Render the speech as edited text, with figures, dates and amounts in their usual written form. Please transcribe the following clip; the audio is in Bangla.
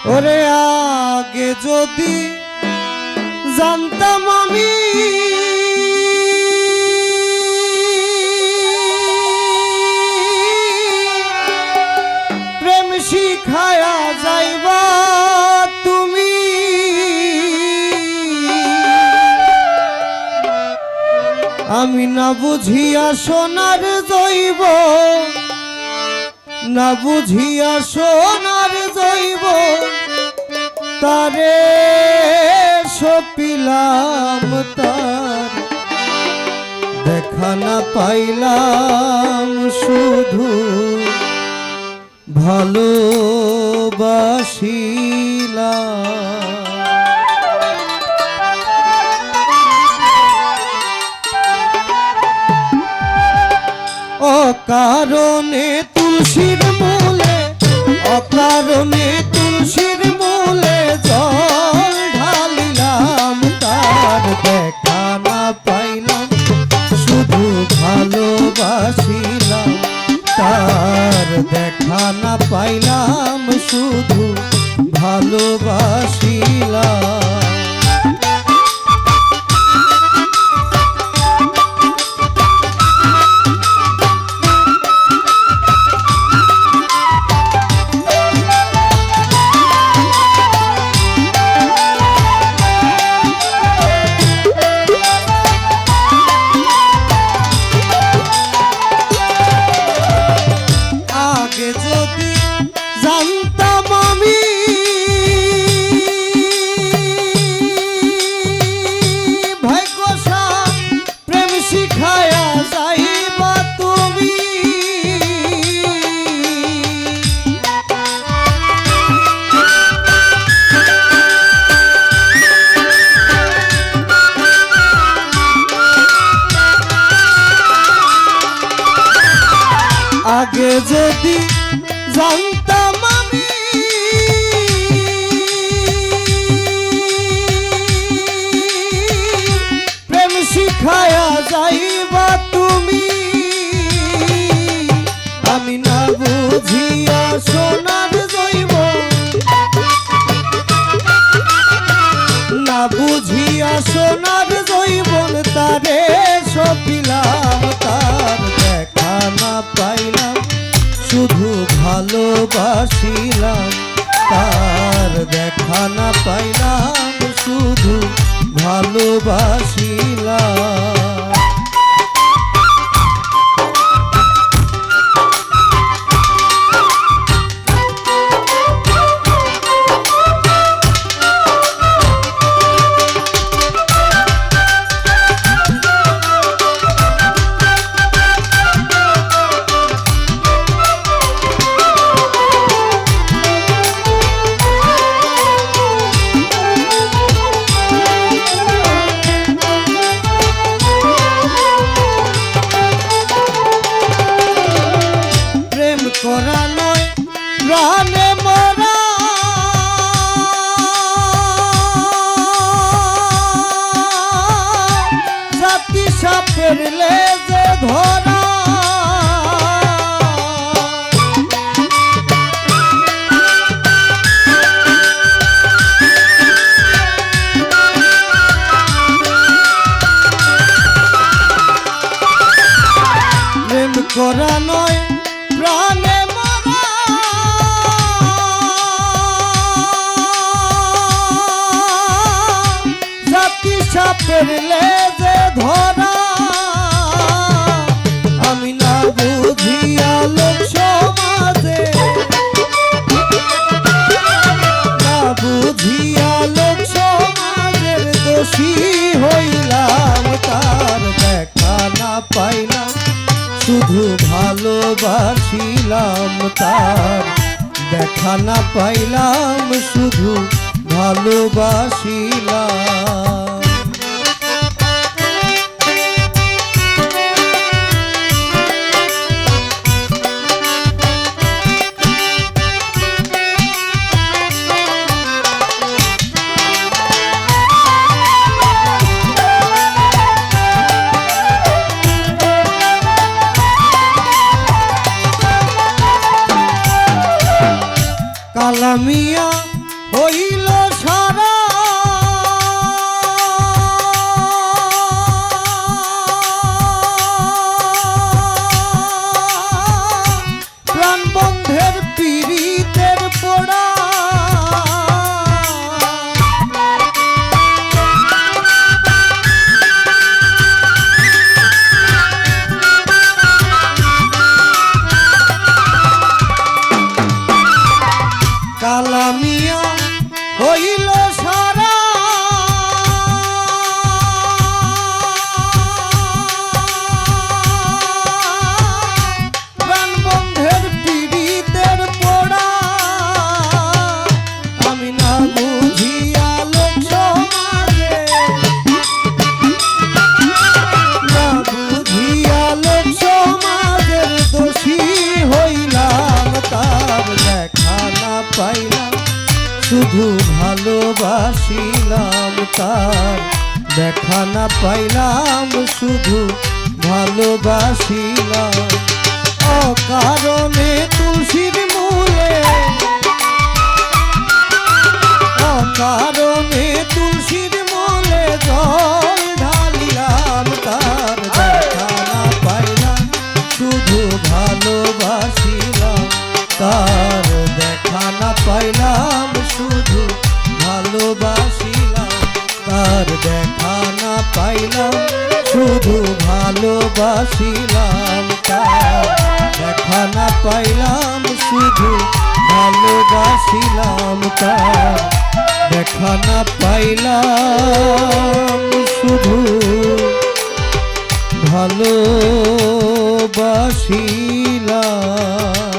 ওরে আগে যদি জানতাম আমি প্রেম শিখায়া যাইবা তুমি, আমি না বুঝিয়া সোনার জৈব, না বুঝিয়া সোনার জৈব তারে সপিলাম, তার দেখা না পাইলাম শুধু ভালোবাসিলাম। অকারণে তুলসীর মূলে, অকারণে তুলসীর মূলে জল ঢালিলাম, তার দেখা না পাইলাম শুধু ভালোবাসিলাম, তার দেখা না পাইলাম শুধু ভালোবাসিলাম। জানতাম আমি ভাগ্যশা প্রেম শিখায়া যাইবা তুমি, আগে যদি জানতাম আমি প্রেম শিখায়া যাইবা তুমি, আমি না বুঝিয়া সোনার জৈব, না বুঝিয়া সোনার জৈবন তারে সপিলাম, তার দেখা না পাইলাম শুধু ভালোবাসিলাম, তার দেখা না পাইলাম শুধু ভালোবাসিলাম। করা নয় প্রাণে মরা, জাতি সাপের লেজে ধরা, প্রেম করা নয় প্রাণে মরা, জাতি সাপের লেজে ধরা, আমি না বুঝিয়া লোক সমাজে, না বুঝিয়া লোক সমাজের দোষী হইলাম, তার দেখা না পাইলাম শুধু ভালোবাসিলাম, তার দেখা না পাইলাম শুধু ভালোবাসিলাম। কালামিয়া হইল সারা প্রাণবন্ধের পীড়িতের পোড়া কালামিয়া হইল সারা প্রাণবন্ধের পীড়িতের পোড়া আমি না বুঝিয়া লোক সমাজে না বুঝিয়া লোক সমাজের দোষী হইলাম তার দেখা না পাইলাম শুধু ভালোবাসিলাম তার দেখা না পাইলাম শুধু ভালোবাসিলাম অকারণে তুলসীর মূলে অকারণে তুলসীর মূলে জল ঢালিলাম তার দেখা না পাইলাম শুধু ভালোবাসিলাম তার দেখা না পাইলাম শুধু ভালোবাসিলাম তার দেখা না পাইলাম শুধু ভালোবাসিলাম তার দেখা না পাইলাম শুধু ভালোবাসিলাম তার দেখা না পাইলাম শুধু ভালোবাসিলাম।